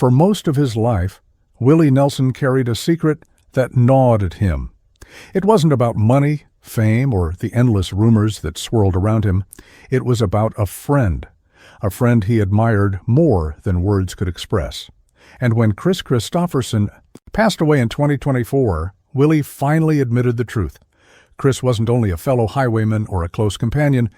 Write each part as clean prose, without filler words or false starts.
For most of his life, Willie Nelson carried a secret that gnawed at him. It wasn't about money, fame, or the endless rumors that swirled around him. It was about a friend he admired more than words could express. And when Kris Kristofferson passed away in 2024, Willie finally admitted the truth. Kris wasn't only a fellow highwayman or a close companion,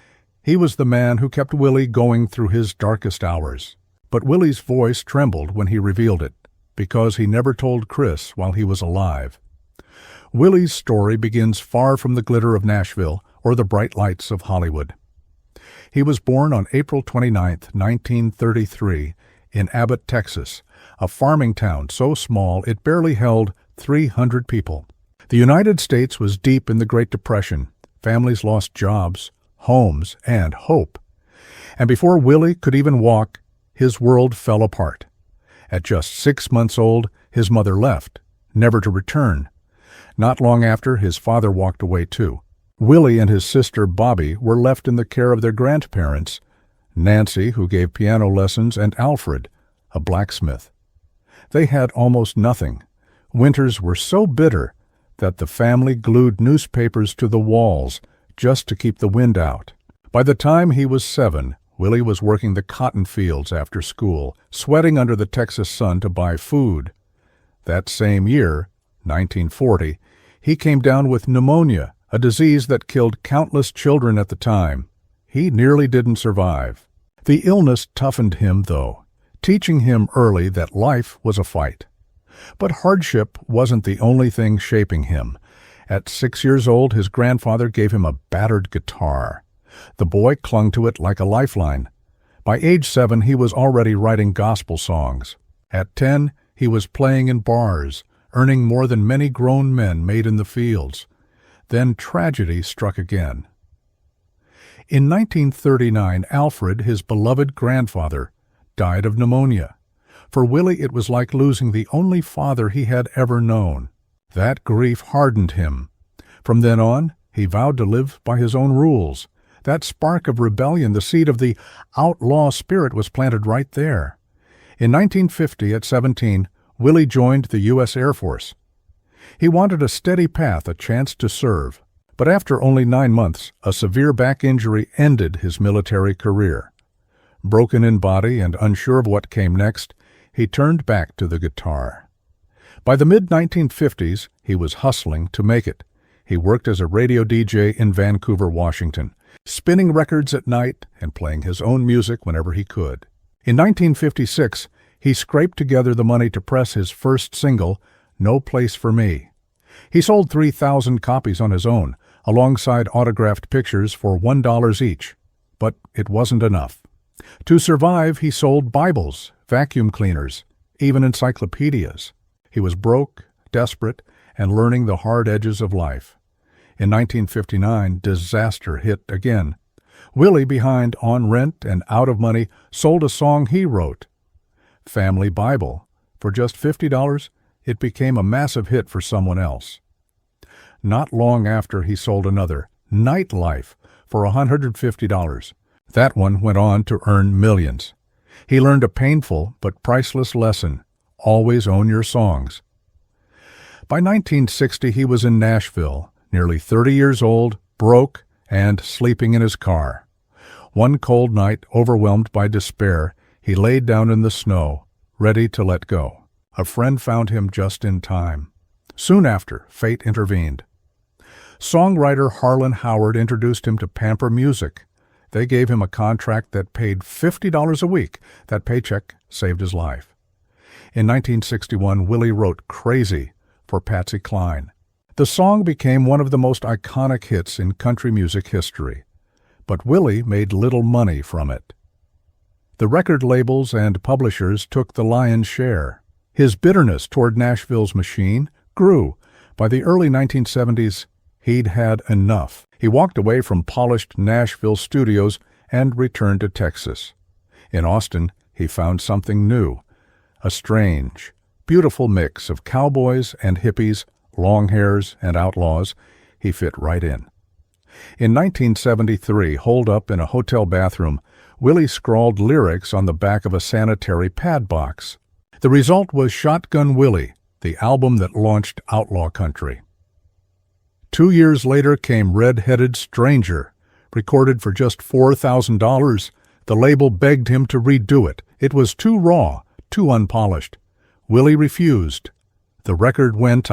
he was the man who kept Willie going through his darkest hours. But Willie's voice trembled when he revealed it, because he never told Kris while he was alive. Willie's story begins far from the glitter of Nashville or the bright lights of Hollywood. He was born on April 29, 1933, in Abbott, Texas, a farming town so small it barely held 300 people. The United States was deep in the Great Depression. Families lost jobs, homes, and hope. And before Willie could even walk, his world fell apart. At just 6 months old, his mother left, never to return. Not long after, his father walked away too. Willie and his sister Bobby were left in the care of their grandparents, Nancy, who gave piano lessons, and Alfred, a blacksmith. They had almost nothing. Winters were so bitter that the family glued newspapers to the walls just to keep the wind out. By the time he was 7, Willie was working the cotton fields after school, sweating under the Texas sun to buy food. That same year, 1940, he came down with pneumonia, a disease that killed countless children at the time. He nearly didn't survive. The illness toughened him, though, teaching him early that life was a fight. But hardship wasn't the only thing shaping him. At 6 years old, his grandfather gave him a battered guitar. The boy clung to it like a lifeline. By age 7, he was already writing gospel songs. At 10, he was playing in bars, earning more than many grown men made in the fields. Then tragedy struck again. In 1939, Alfred, his beloved grandfather, died of pneumonia. For Willie, it was like losing the only father he had ever known. That grief hardened him. From then on, he vowed to live by his own rules. That spark of rebellion, the seed of the outlaw spirit, was planted right there. In 1950, at 17, Willie joined the U.S. Air Force. He wanted a steady path, a chance to serve. But after only 9 months, a severe back injury ended his military career. Broken in body and unsure of what came next, he turned back to the guitar. By the mid-1950s, he was hustling to make it. He worked as a radio DJ in Vancouver, Washington, spinning records at night and playing his own music whenever he could. In 1956, he scraped together the money to press his first single, No Place for Me. He sold 3,000 copies on his own, alongside autographed pictures for $1 each. But it wasn't enough. To survive, he sold Bibles, vacuum cleaners, even encyclopedias. He was broke, desperate, and learning the hard edges of life. In 1959, disaster hit again. Willie, behind on rent and out of money, sold a song he wrote, Family Bible. For just $50, it became a massive hit for someone else. Not long after, he sold another, Nightlife, for $150. That one went on to earn millions. He learned a painful but priceless lesson: always own your songs. By 1960, he was in Nashville, nearly 30 years old, broke, and sleeping in his car. One cold night, overwhelmed by despair, he laid down in the snow, ready to let go. A friend found him just in time. Soon after, fate intervened. Songwriter Harlan Howard introduced him to Pamper Music. They gave him a contract that paid $50 a week. That paycheck saved his life. In 1961, Willie wrote Crazy for Patsy Cline. The song became one of the most iconic hits in country music history. But Willie made little money from it. The record labels and publishers took the lion's share. His bitterness toward Nashville's machine grew. By the early 1970s, he'd had enough. He walked away from polished Nashville studios and returned to Texas. In Austin, he found something new, a strange, beautiful mix of cowboys and hippies, long hairs and outlaws. He fit right in. In 1973, holed up in a hotel bathroom, Willie scrawled lyrics on the back of a sanitary pad box. The result was Shotgun Willie, the album that launched Outlaw country. 2 years later came Red-Headed Stranger. Recorded for just $4,000, the label begged him to redo it. It was too raw, too unpolished. Willie refused. The record went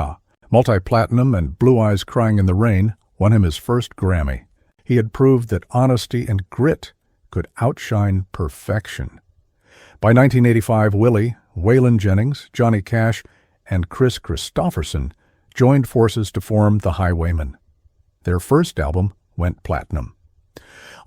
multi-platinum, and Blue Eyes Crying in the Rain won him his first Grammy. He had proved that honesty and grit could outshine perfection. By 1985, Willie, Waylon Jennings, Johnny Cash, and Kris Kristofferson joined forces to form the Highwaymen. Their first album went platinum.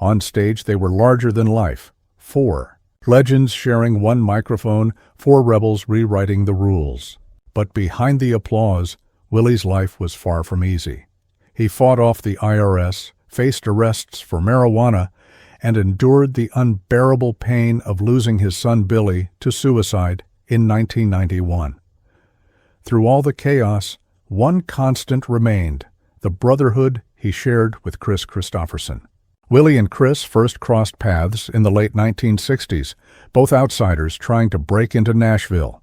On stage, they were larger than life. 4 legends sharing one microphone, 4 rebels rewriting the rules. But behind the applause, Willie's life was far from easy. He fought off the IRS, faced arrests for marijuana, and endured the unbearable pain of losing his son Billy to suicide in 1991. Through all the chaos, one constant remained, the brotherhood he shared with Kris Kristofferson. Willie and Kris first crossed paths in the late 1960s, both outsiders trying to break into Nashville.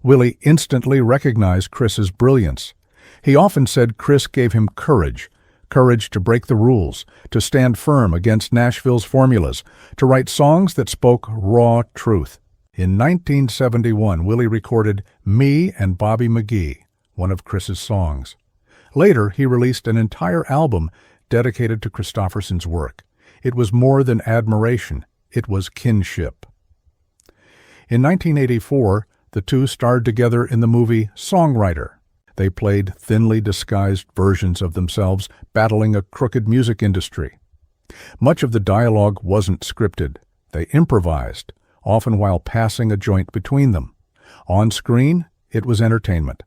Willie instantly recognized Kris's brilliance. He often said Kris gave him courage to break the rules, to stand firm against Nashville's formulas, to write songs that spoke raw truth. In 1971, Willie recorded Me and Bobby McGee, one of Kris's songs. Later, he released an entire album dedicated to Kristofferson's work. It was more than admiration, it was kinship. In 1984, the two starred together in the movie Songwriter. They played thinly disguised versions of themselves battling a crooked music industry. Much of the dialogue wasn't scripted. They improvised, often while passing a joint between them. On screen, it was entertainment.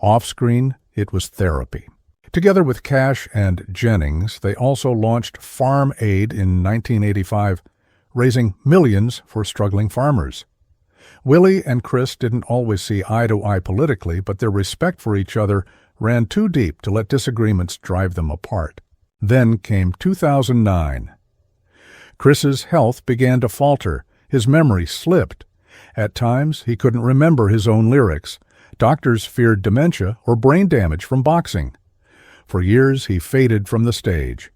Off screen, it was therapy. Together with Cash and Jennings, they also launched Farm Aid in 1985, raising millions for struggling farmers. Willie and Kris didn't always see eye to eye politically, but their respect for each other ran too deep to let disagreements drive them apart. Then came 2009. Kris's health began to falter. His memory slipped. At times, he couldn't remember his own lyrics. Doctors feared dementia or brain damage from boxing. For years, he faded from the stage.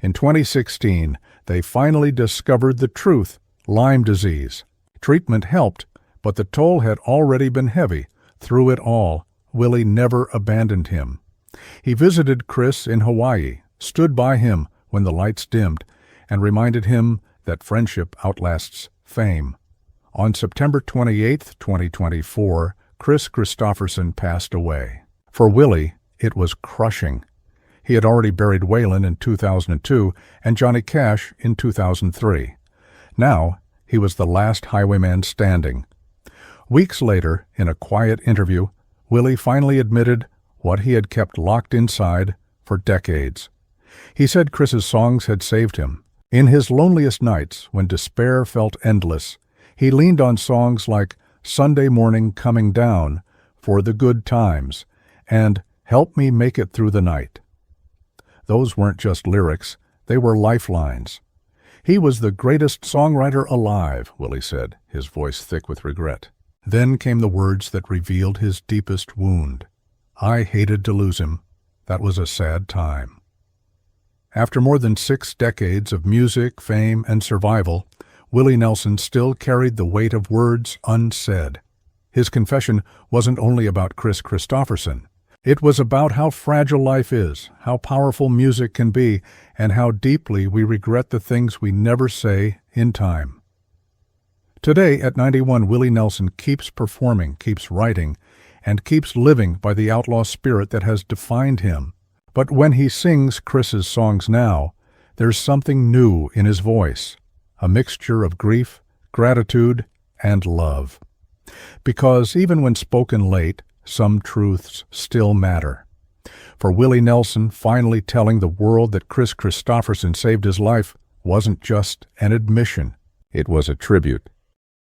In 2016, they finally discovered the truth: Lyme disease. Treatment helped, but the toll had already been heavy. Through it all, Willie never abandoned him. He visited Kris in Hawaii, stood by him when the lights dimmed, and reminded him that friendship outlasts fame. On September 28, 2024, Kris Kristofferson passed away. For Willie, it was crushing. He had already buried Waylon in 2002 and Johnny Cash in 2003. Now, he was the last Highwayman standing. Weeks later, in a quiet interview, Willie finally admitted what he had kept locked inside for decades. He said Kris's songs had saved him. In his loneliest nights, when despair felt endless, he leaned on songs like Sunday Morning Coming Down, For the Good Times, and Help Me Make It Through the Night. Those weren't just lyrics, they were lifelines. He was the greatest songwriter alive, Willie said, his voice thick with regret. Then came the words that revealed his deepest wound. I hated to lose him. That was a sad time. After more than 6 decades of music, fame, and survival, Willie Nelson still carried the weight of words unsaid. His confession wasn't only about Kris Kristofferson. It was about how fragile life is, how powerful music can be, and how deeply we regret the things we never say in time. Today, at 91, Willie Nelson keeps performing, keeps writing, and keeps living by the outlaw spirit that has defined him. But when he sings Kris's songs now, there's something new in his voice, a mixture of grief, gratitude, and love. Because even when spoken late, some truths still matter. For Willie Nelson, finally telling the world that Kris Kristofferson saved his life wasn't just an admission. It was a tribute.